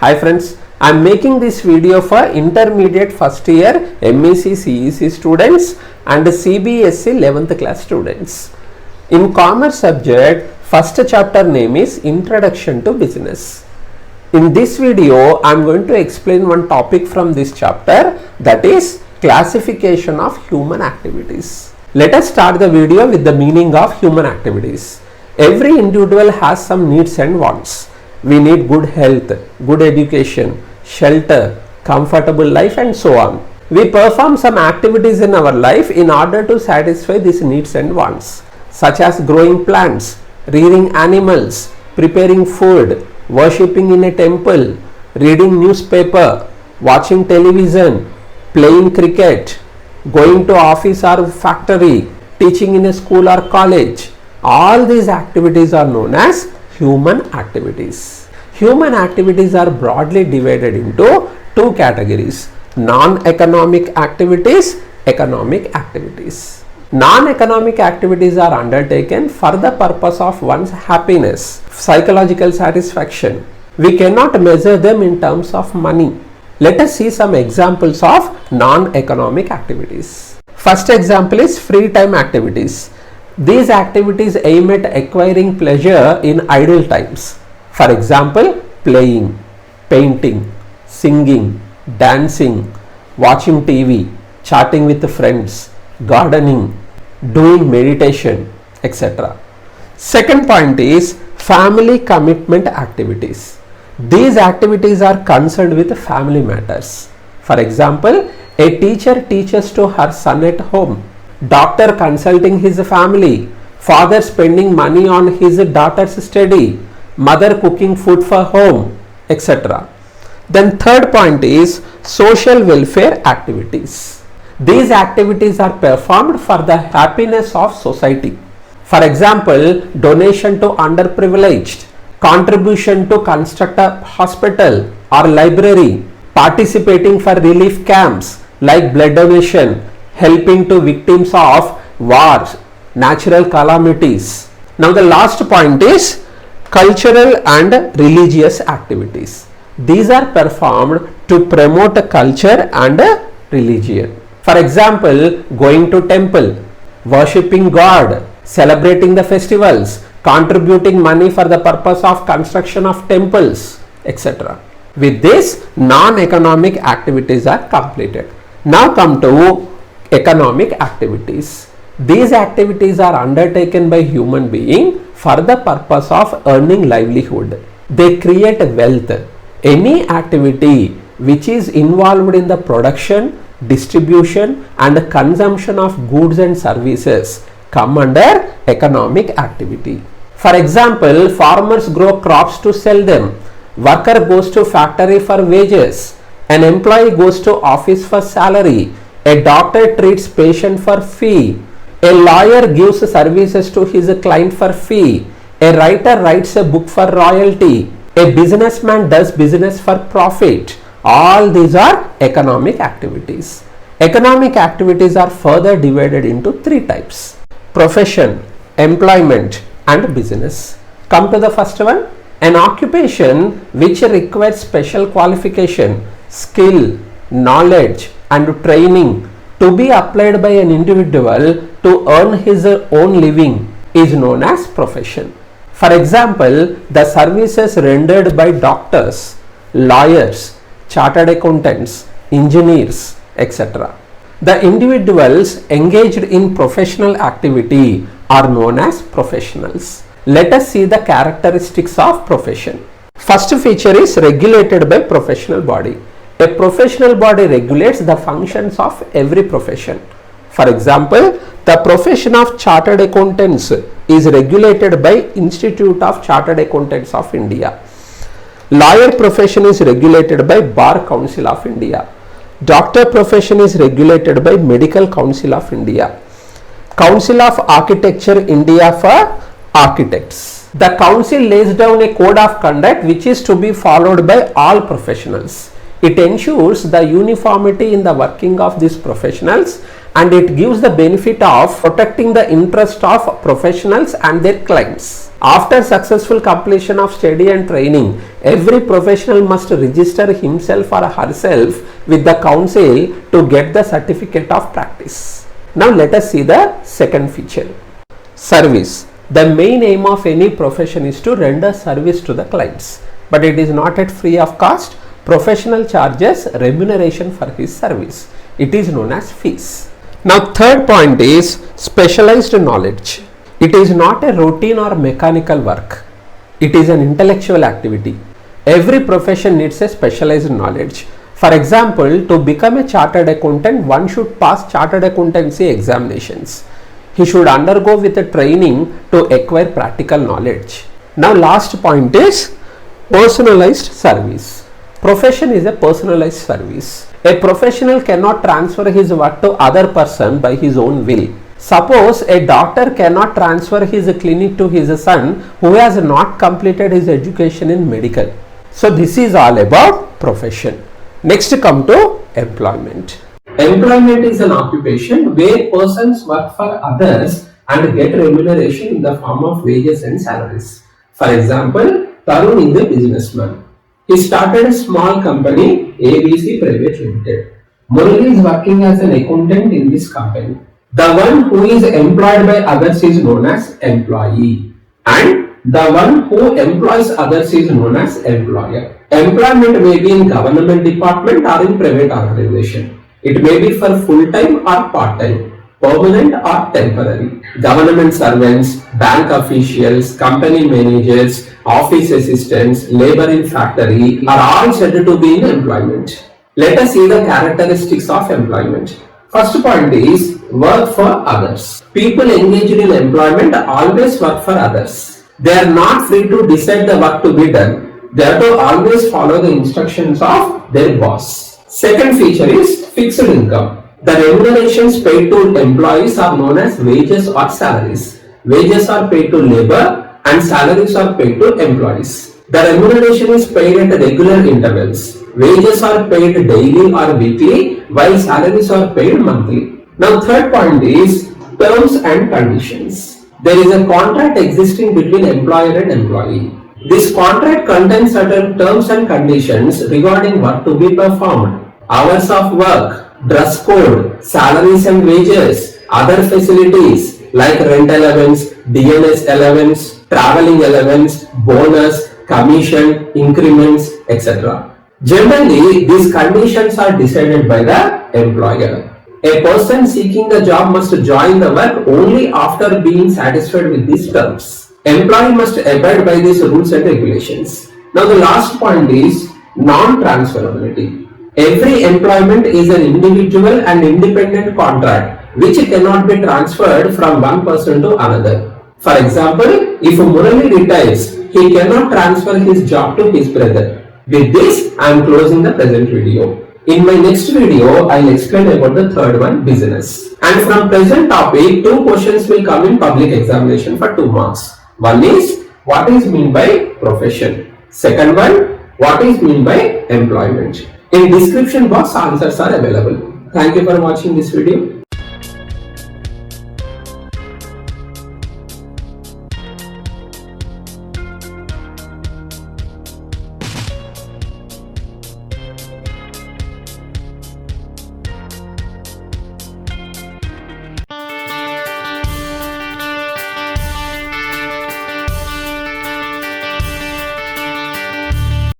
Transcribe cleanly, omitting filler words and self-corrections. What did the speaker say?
Hi friends, I am making this video for intermediate first year MEC CEC students and CBSE 11th class students. In commerce subject, first chapter name is Introduction to Business. In this video, I am going to explain one topic from this chapter, that is classification of human activities. Let us start the video with the meaning of human activities. Every individual has some needs and wants. We need good health, good education, shelter, comfortable life and so on. We perform some activities in our life in order to satisfy these needs and wants, such as growing plants, rearing animals, preparing food, worshipping in a temple, reading newspaper, watching television, playing cricket, going to office or factory, teaching in a school or college. All these activities are known as human activities. Human activities are broadly divided into two categories: non-economic activities, economic activities. Non-economic activities are undertaken for the purpose of one's happiness, psychological satisfaction. We cannot measure them in terms of money. Let us see some examples of non-economic activities. First example is free time activities. These activities aim at acquiring pleasure in idle times. For example, playing, painting, singing, dancing, watching TV, chatting with friends, gardening, doing meditation, etc. Second point is family commitment activities. These activities are concerned with family matters. For example, a teacher teaches to her son at home, doctor consulting his family, father spending money on his daughter's study, mother cooking food for home, etc. Then third point is social welfare activities. These activities are performed for the happiness of society. For example, donation to underprivileged, contribution to construct a hospital or library, participating for relief camps like blood donation, helping to victims of wars, natural calamities. Now the last point is cultural and religious activities. These are performed to promote culture and religion. For example, going to temple, worshipping God, celebrating the festivals, contributing money for the purpose of construction of temples, etc. With this, non-economic activities are completed. Now come to economic activities. These activities are undertaken by human being for the purpose of earning livelihood. They create wealth. Any activity which is involved in the production, distribution and consumption of goods and services come under economic activity. For example, farmers grow crops to sell them. Worker goes to factory for wages. An employee goes to office for salary. A doctor treats patient for fee. A lawyer gives services to his client for fee. A writer writes a book for royalty. A businessman does business for profit. All these are economic activities. Economic activities are further divided into three types: profession, employment and business. Come to the first one. An occupation which requires special qualification, skill, knowledge and training to be applied by an individual to earn his own living is known as profession. For example, the services rendered by doctors, lawyers, chartered accountants, engineers, etc. The individuals engaged in professional activity are known as professionals. Let us see the characteristics of profession. First feature is regulated by professional body. A professional body regulates the functions of every profession. For example, the profession of chartered accountants is regulated by Institute of Chartered Accountants of India. Lawyer profession is regulated by Bar Council of India. Doctor profession is regulated by Medical Council of India. Council of Architecture India for architects. The council lays down a code of conduct which is to be followed by all professionals. It ensures the uniformity in the working of these professionals and it gives the benefit of protecting the interest of professionals and their clients. After successful completion of study and training, every professional must register himself or herself with the council to get the certificate of practice. Now let us see the second feature. Service. The main aim of any profession is to render service to the clients, but it is not at free of cost. Professional charges remuneration for his service. It is known as fees. Now third point is specialized knowledge. It is not a routine or mechanical work. It is an intellectual activity. Every profession needs a specialized knowledge. For example, to become a chartered accountant, one should pass chartered accountancy examinations. He should undergo with a training to acquire practical knowledge. Now last point is personalized service. Profession is a personalized service. A professional cannot transfer his work to other person by his own will. Suppose a doctor cannot transfer his clinic to his son who has not completed his education in medical. So this is all about profession. Next come to employment. Employment is an occupation where persons work for others and get remuneration in the form of wages and salaries. For example, Tarun is a businessman. He started a small company, ABC Private Limited. Murali is working as an accountant in this company. The one who is employed by others is known as employee, and the one who employs others is known as employer. Employment may be in government department or in private organization. It may be for full-time or part-time, permanent or temporary. Government servants, bank officials, company managers, office assistants, labor in factory are all said to be in employment. Let us see the characteristics of employment. First point is work for others. People engaged in employment always work for others. They are not free to decide the work to be done. They have to always follow the instructions of their boss. Second feature is fixed income. The remunerations paid to employees are known as wages or salaries. Wages are paid to labor and salaries are paid to employees. The remuneration is paid at regular intervals. Wages are paid daily or weekly, while salaries are paid monthly. Now third point is terms and conditions. There is a contract existing between employer and employee. This contract contains certain terms and conditions regarding what to be performed, hours of work, dress code, salaries and wages, other facilities like rent allowance, DNS allowance, traveling allowance, bonus, commission, increments, etc. Generally, these conditions are decided by the employer. A person seeking the job must join the work only after being satisfied with these terms. Employee must abide by these rules and regulations. Now the last point is non-transferability. Every employment is an individual and independent contract which cannot be transferred from one person to another. For example, if Murali retires, he cannot transfer his job to his brother. With this, I am closing the present video. In my next video, I will explain about the third one, business. And from present topic, two questions will come in public examination for 2 marks. One is, what is mean by profession? Second one, what is mean by employment? In description box, answers are available. Thank you for watching this video.